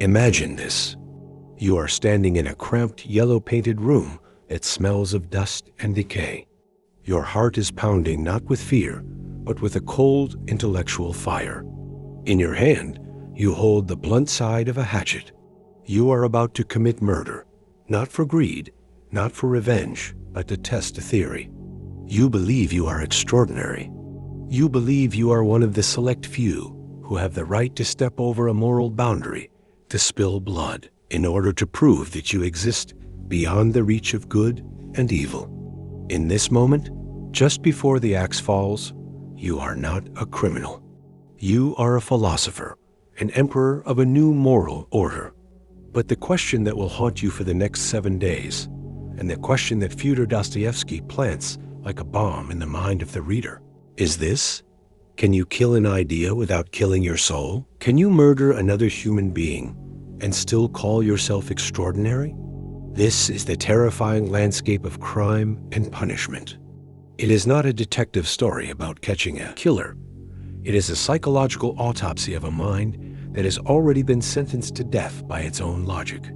Imagine this. You are standing in a cramped, yellow-painted room that smells of dust and decay. Your heart is pounding not with fear, but with a cold, intellectual fire. In your hand, you hold the blunt side of a hatchet. You are about to commit murder, not for greed, not for revenge, but to test a theory. You believe you are extraordinary. You believe you are one of the select few who have the right to step over a moral boundary, to spill blood, in order to prove that you exist beyond the reach of good and evil. In this moment, just before the axe falls, you are not a criminal. You are a philosopher, an emperor of a new moral order. But the question that will haunt you for the next 7 days, and the question that Fyodor Dostoevsky plants like a bomb in the mind of the reader, is this: can you kill an idea without killing your soul? Can you murder another human being and still call yourself extraordinary? This is the terrifying landscape of crime and punishment. It is not a detective story about catching a killer. It is a psychological autopsy of a mind that has already been sentenced to death by its own logic.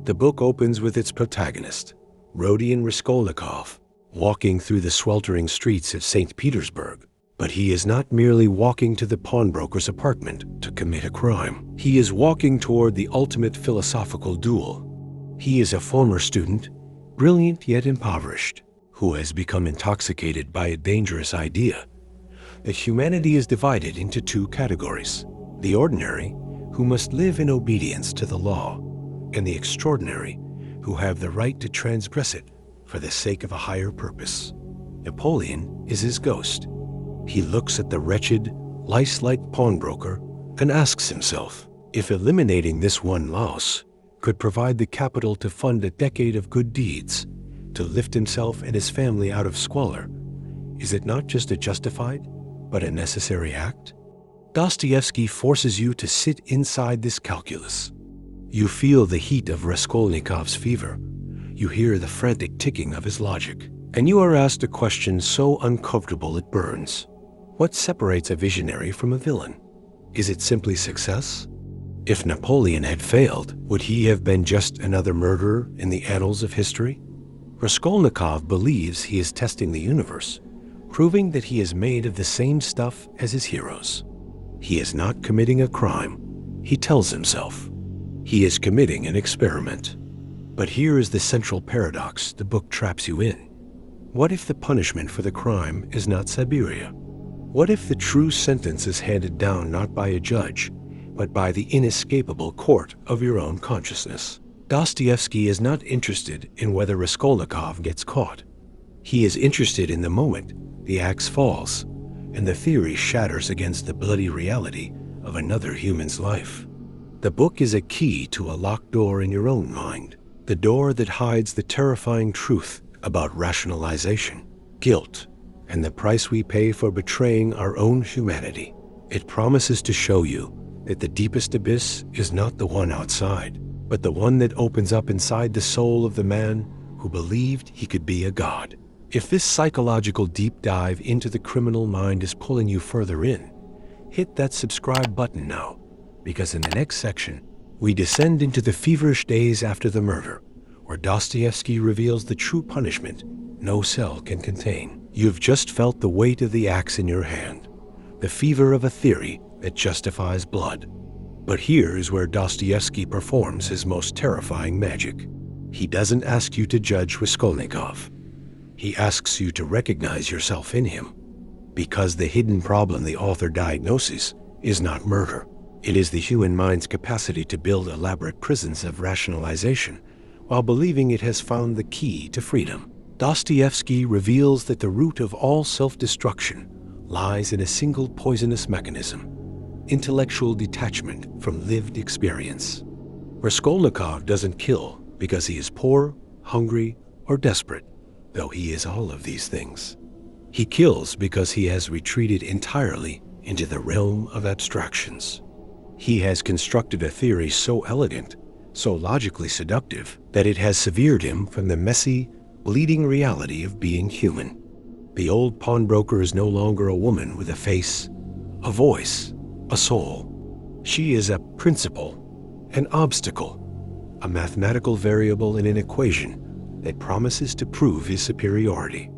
The book opens with its protagonist, Rodion Raskolnikov, walking through the sweltering streets of St. Petersburg. But he is not merely walking to the pawnbroker's apartment to commit a crime. He is walking toward the ultimate philosophical duel. He is a former student, brilliant yet impoverished, who has become intoxicated by a dangerous idea that humanity is divided into two categories: the ordinary, who must live in obedience to the law, and the extraordinary, who have the right to transgress it for the sake of a higher purpose. Napoleon is his ghost. He looks at the wretched, lice-like pawnbroker and asks himself, if eliminating this one loss could provide the capital to fund a decade of good deeds, to lift himself and his family out of squalor, is it not just a justified, but a necessary act? Dostoevsky forces you to sit inside this calculus. You feel the heat of Raskolnikov's fever. You hear the frantic ticking of his logic. And you are asked a question so uncomfortable it burns. What separates a visionary from a villain? Is it simply success? If Napoleon had failed, would he have been just another murderer in the annals of history? Raskolnikov believes he is testing the universe, proving that he is made of the same stuff as his heroes. He is not committing a crime, he tells himself. He is committing an experiment. But here is the central paradox the book traps you in. What if the punishment for the crime is not Siberia? What if the true sentence is handed down not by a judge, but by the inescapable court of your own consciousness? Dostoevsky is not interested in whether Raskolnikov gets caught. He is interested in the moment the axe falls, and the theory shatters against the bloody reality of another human's life. The book is a key to a locked door in your own mind, the door that hides the terrifying truth about rationalization, guilt, and the price we pay for betraying our own humanity. It promises to show you that the deepest abyss is not the one outside, but the one that opens up inside the soul of the man who believed he could be a god. If this psychological deep dive into the criminal mind is pulling you further in, hit that subscribe button now, because in the next section, we descend into the feverish days after the murder, where Dostoevsky reveals the true punishment no cell can contain. You've just felt the weight of the axe in your hand, the fever of a theory that justifies blood. But here is where Dostoevsky performs his most terrifying magic. He doesn't ask you to judge Raskolnikov. He asks you to recognize yourself in him, because the hidden problem the author diagnoses is not murder. It is the human mind's capacity to build elaborate prisons of rationalization while believing it has found the key to freedom. Dostoevsky reveals that the root of all self-destruction lies in a single poisonous mechanism: intellectual detachment from lived experience. Raskolnikov doesn't kill because he is poor, hungry, or desperate, though he is all of these things. He kills because he has retreated entirely into the realm of abstractions. He has constructed a theory so elegant, so logically seductive, that it has severed him from the messy, bleeding reality of being human. The old pawnbroker is no longer a woman with a face, a voice, a soul. She is a principle, An obstacle, a mathematical variable in an equation that promises to prove his superiority.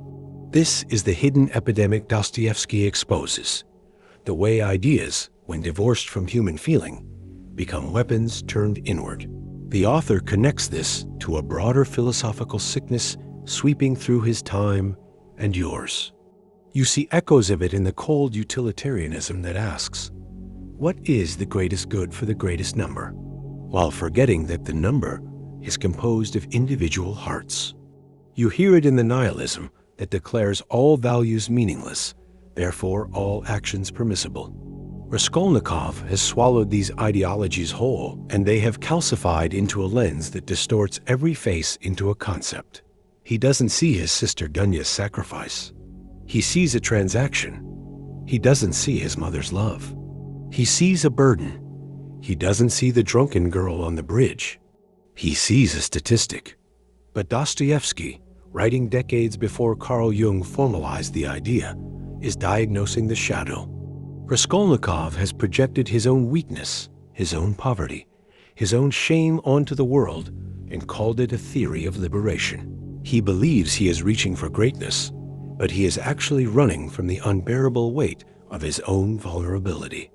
This is the hidden epidemic Dostoevsky exposes, the way ideas, when divorced from human feeling, become weapons turned inward. The author connects this to a broader philosophical sickness sweeping through his time and yours. You see echoes of it in the cold utilitarianism that asks, what is the greatest good for the greatest number? While forgetting that the number is composed of individual hearts. You hear it in the nihilism that declares all values meaningless, therefore all actions permissible. Raskolnikov has swallowed these ideologies whole, and they have calcified into a lens that distorts every face into a concept. He doesn't see his sister Dunya's sacrifice. He sees a transaction. He doesn't see his mother's love. He sees a burden. He doesn't see the drunken girl on the bridge. He sees a statistic. But Dostoevsky, writing decades before Carl Jung formalized the idea, is diagnosing the shadow. Raskolnikov has projected his own weakness, his own poverty, his own shame onto the world and called it a theory of liberation. He believes he is reaching for greatness, but he is actually running from the unbearable weight of his own vulnerability.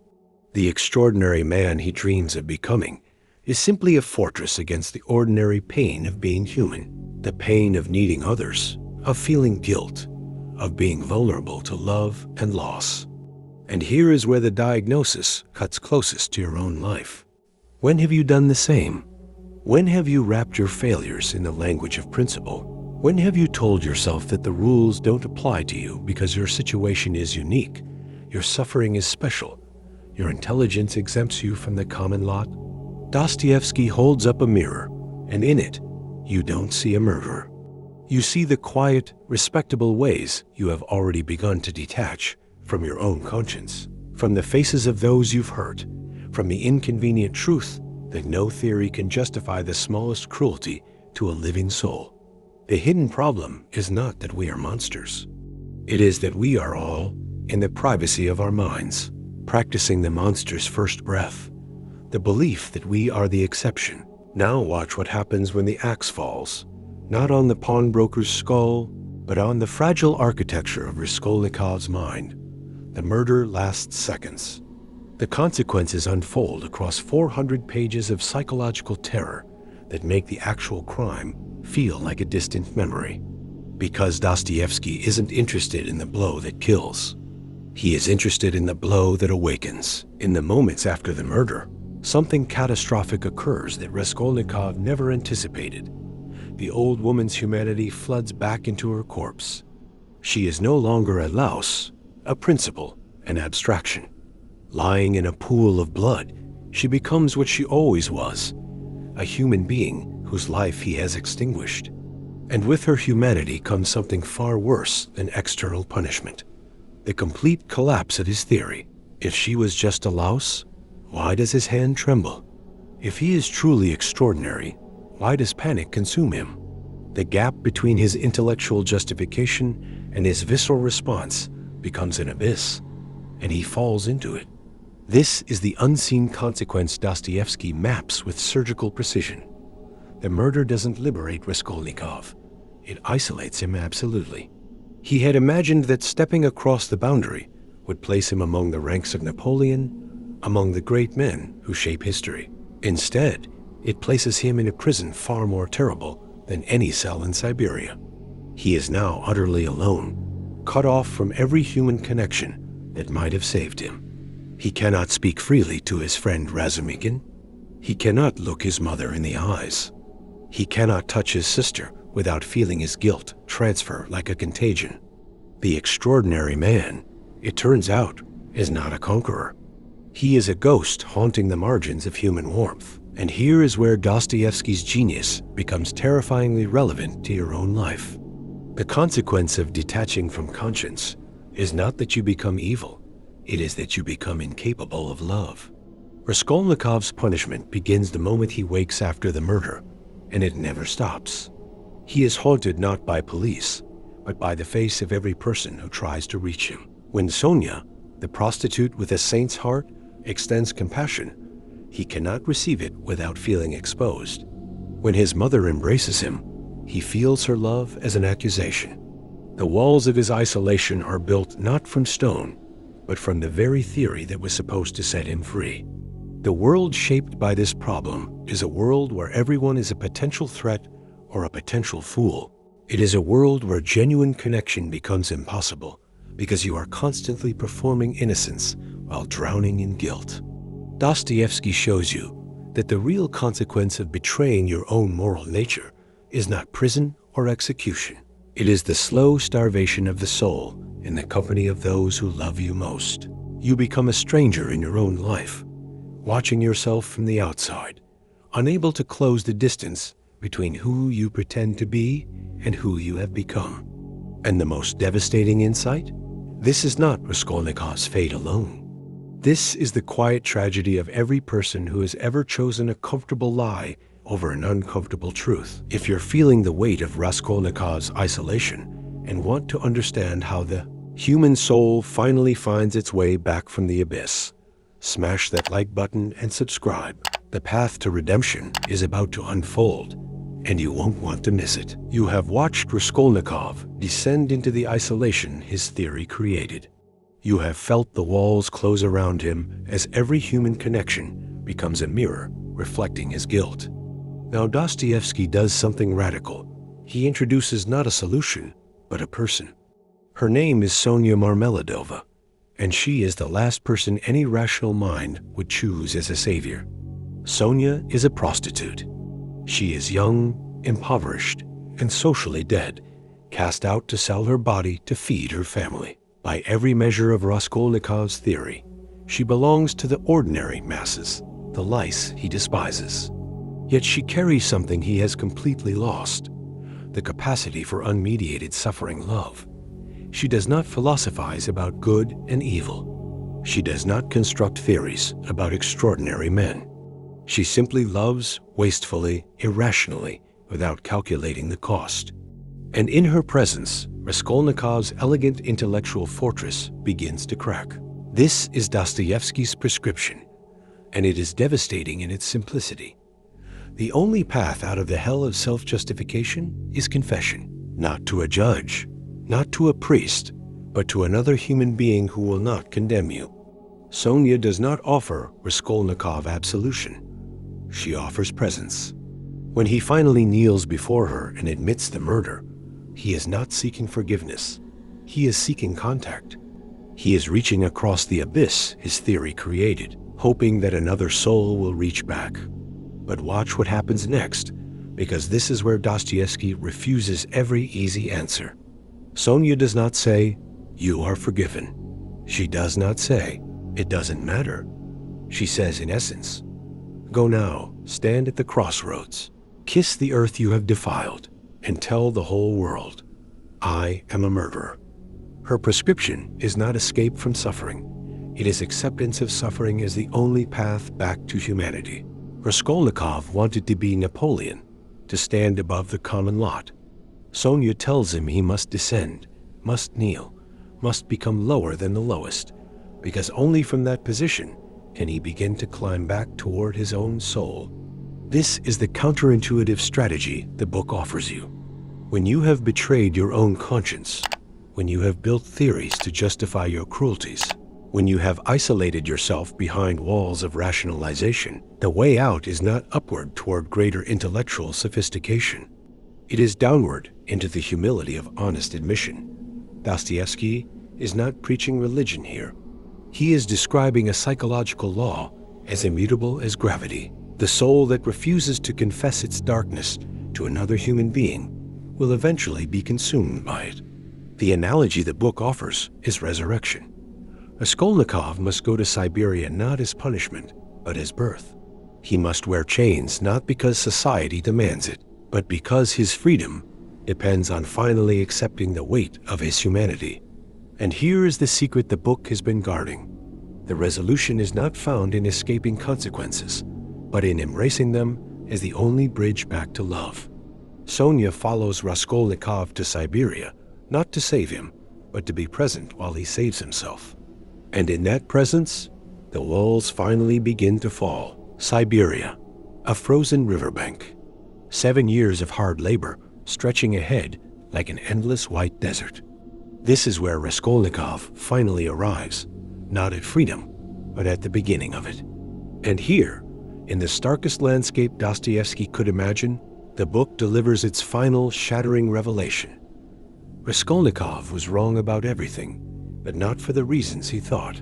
The extraordinary man he dreams of becoming is simply a fortress against the ordinary pain of being human, the pain of needing others, of feeling guilt, of being vulnerable to love and loss. And here is where the diagnosis cuts closest to your own life. When have you done the same? When have you wrapped your failures in the language of principle? When have you told yourself that the rules don't apply to you because your situation is unique, your suffering is special, your intelligence exempts you from the common lot? Dostoevsky holds up a mirror, and in it, you don't see a murderer. You see the quiet, respectable ways you have already begun to detach from your own conscience, from the faces of those you've hurt, from the inconvenient truth that no theory can justify the smallest cruelty to a living soul. The hidden problem is not that we are monsters. It is that we are all, in the privacy of our minds, practicing the monster's first breath, the belief that we are the exception. Now watch what happens when the axe falls, not on the pawnbroker's skull, but on the fragile architecture of Raskolnikov's mind. The murder lasts seconds. The consequences unfold across 400 pages of psychological terror that make the actual crime feel like a distant memory. Because Dostoevsky isn't interested in the blow that kills. He is interested in the blow that awakens. In the moments after the murder, something catastrophic occurs that Raskolnikov never anticipated. The old woman's humanity floods back into her corpse. She is no longer a louse, a principle, an abstraction. Lying in a pool of blood, she becomes what she always was, a human being whose life he has extinguished. And with her humanity comes something far worse than external punishment. The complete collapse of his theory. If she was just a louse, why does his hand tremble? If he is truly extraordinary, why does panic consume him? The gap between his intellectual justification and his visceral response becomes an abyss, and he falls into it. This is the unseen consequence Dostoevsky maps with surgical precision. The murder doesn't liberate Raskolnikov. It isolates him absolutely. He had imagined that stepping across the boundary would place him among the ranks of Napoleon, among the great men who shape history. Instead, it places him in a prison far more terrible than any cell in Siberia. He is now utterly alone, cut off from every human connection that might have saved him. He cannot speak freely to his friend Razumikin. He cannot look his mother in the eyes. He cannot touch his sister without feeling his guilt transfer like a contagion. The extraordinary man, it turns out, is not a conqueror. He is a ghost haunting the margins of human warmth. And here is where Dostoevsky's genius becomes terrifyingly relevant to your own life. The consequence of detaching from conscience is not that you become evil. It is that you become incapable of love. Raskolnikov's punishment begins the moment he wakes after the murder, and it never stops. He is haunted not by police, but by the face of every person who tries to reach him. When Sonia, the prostitute with a saint's heart, extends compassion, he cannot receive it without feeling exposed. When his mother embraces him, he feels her love as an accusation. The walls of his isolation are built not from stone, but from the very theory that was supposed to set him free. The world shaped by this problem is a world where everyone is a potential threat or a potential fool. It is a world where genuine connection becomes impossible because you are constantly performing innocence while drowning in guilt. Dostoevsky shows you that the real consequence of betraying your own moral nature is not prison or execution. It is the slow starvation of the soul in the company of those who love you most. You become a stranger in your own life, watching yourself from the outside, unable to close the distance between who you pretend to be and who you have become. And the most devastating insight? This is not Raskolnikov's fate alone. This is the quiet tragedy of every person who has ever chosen a comfortable lie over an uncomfortable truth. If you're feeling the weight of Raskolnikov's isolation and want to understand how the human soul finally finds its way back from the abyss, smash that like button and subscribe. The path to redemption is about to unfold, and you won't want to miss it. You have watched Raskolnikov descend into the isolation his theory created. You have felt the walls close around him as every human connection becomes a mirror reflecting his guilt. Now Dostoevsky does something radical. He introduces not a solution, but a person. Her name is Sonia Marmeladova, and she is the last person any rational mind would choose as a savior. Sonia is a prostitute. She is young, impoverished, and socially dead, cast out to sell her body to feed her family. By every measure of Raskolnikov's theory, she belongs to the ordinary masses, the lice he despises. Yet she carries something he has completely lost, the capacity for unmediated suffering love. She does not philosophize about good and evil. She does not construct theories about extraordinary men. She simply loves wastefully, irrationally, without calculating the cost. And in her presence, Raskolnikov's elegant intellectual fortress begins to crack. This is Dostoevsky's prescription, and it is devastating in its simplicity. The only path out of the hell of self-justification is confession, not to a judge, not to a priest, but to another human being who will not condemn you. Sonia does not offer Raskolnikov absolution. She offers presence. When he finally kneels before her and admits the murder, he is not seeking forgiveness. He is seeking contact. He is reaching across the abyss his theory created, hoping that another soul will reach back. But watch what happens next, because this is where Dostoevsky refuses every easy answer. Sonia does not say, "You are forgiven." She does not say, "It doesn't matter." She says, in essence, "Go now, stand at the crossroads, kiss the earth you have defiled, and tell the whole world, I am a murderer." Her prescription is not escape from suffering. It is acceptance of suffering as the only path back to humanity. Raskolnikov wanted to be Napoleon, to stand above the common lot. Sonia tells him he must descend, must kneel, must become lower than the lowest, because only from that position can he begin to climb back toward his own soul. This is the counterintuitive strategy the book offers you. When you have betrayed your own conscience, when you have built theories to justify your cruelties, when you have isolated yourself behind walls of rationalization, the way out is not upward toward greater intellectual sophistication. It is downward into the humility of honest admission. Dostoevsky is not preaching religion here. He is describing a psychological law as immutable as gravity. The soul that refuses to confess its darkness to another human being will eventually be consumed by it. The analogy the book offers is resurrection. Raskolnikov must go to Siberia not as punishment, but as birth. He must wear chains not because society demands it, but because his freedom depends on finally accepting the weight of his humanity. And here is the secret the book has been guarding. The resolution is not found in escaping consequences, but in embracing them as the only bridge back to love. Sonia follows Raskolnikov to Siberia, not to save him, but to be present while he saves himself. And in that presence, the walls finally begin to fall. Siberia, a frozen riverbank. 7 years of hard labor stretching ahead like an endless white desert. This is where Raskolnikov finally arrives, not at freedom, but at the beginning of it. And here, in the starkest landscape Dostoevsky could imagine, the book delivers its final shattering revelation. Raskolnikov was wrong about everything, but not for the reasons he thought.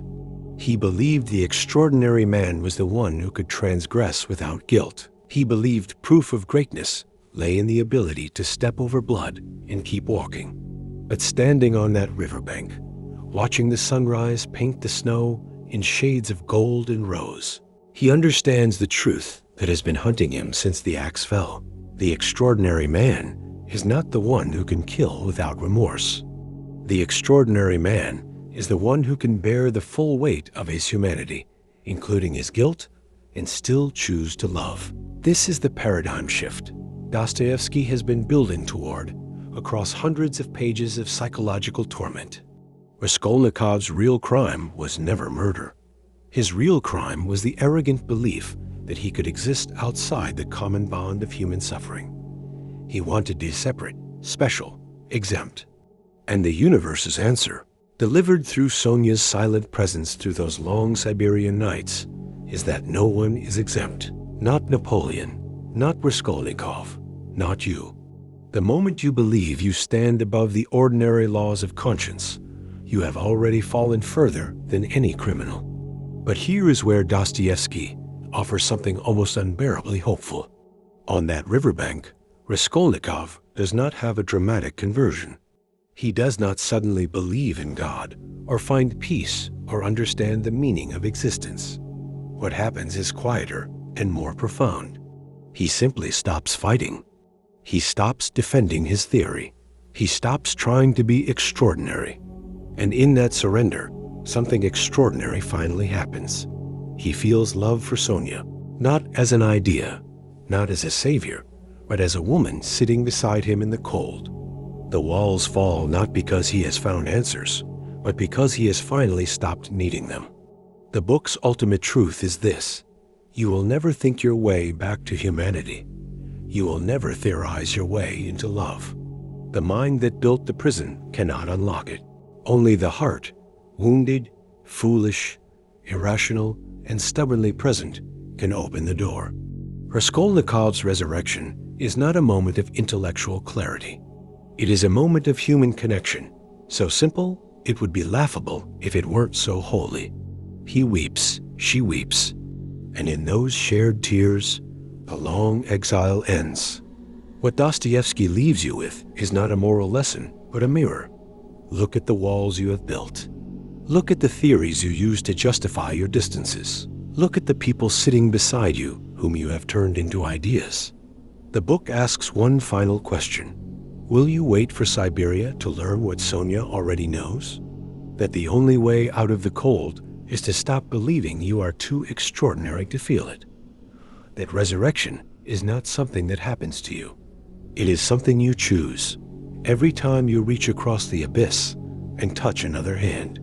He believed the extraordinary man was the one who could transgress without guilt. He believed proof of greatness lay in the ability to step over blood and keep walking. But standing on that riverbank, watching the sunrise paint the snow in shades of gold and rose, he understands the truth that has been hunting him since the axe fell. The extraordinary man is not the one who can kill without remorse. The extraordinary man is the one who can bear the full weight of his humanity, including his guilt, and still choose to love. This is the paradigm shift Dostoevsky has been building toward across hundreds of pages of psychological torment. Raskolnikov's real crime was never murder. His real crime was the arrogant belief that he could exist outside the common bond of human suffering. He wanted to be separate, special, exempt. And the universe's answer, delivered through Sonia's silent presence through those long Siberian nights, is that no one is exempt. Not Napoleon, not Raskolnikov, not you. The moment you believe you stand above the ordinary laws of conscience, you have already fallen further than any criminal. But here is where Dostoevsky offers something almost unbearably hopeful. On that riverbank, Raskolnikov does not have a dramatic conversion. He does not suddenly believe in God, or find peace, or understand the meaning of existence. What happens is quieter and more profound. He simply stops fighting. He stops defending his theory. He stops trying to be extraordinary. And in that surrender, something extraordinary finally happens. He feels love for Sonia, not as an idea, not as a savior, but as a woman sitting beside him in the cold. The walls fall not because he has found answers, but because he has finally stopped needing them. The book's ultimate truth is this: you will never think your way back to humanity. You will never theorize your way into love. The mind that built the prison cannot unlock it. Only the heart, wounded, foolish, irrational, and stubbornly present, can open the door. Raskolnikov's resurrection is not a moment of intellectual clarity. It is a moment of human connection, so simple it would be laughable if it weren't so holy. He weeps, she weeps, and in those shared tears, the long exile ends. What Dostoevsky leaves you with is not a moral lesson, but a mirror. Look at the walls you have built. Look at the theories you use to justify your distances. Look at the people sitting beside you whom you have turned into ideas. The book asks one final question. Will you wait for Siberia to learn what Sonia already knows? That the only way out of the cold is to stop believing you are too extraordinary to feel it. That resurrection is not something that happens to you. It is something you choose every time you reach across the abyss and touch another hand.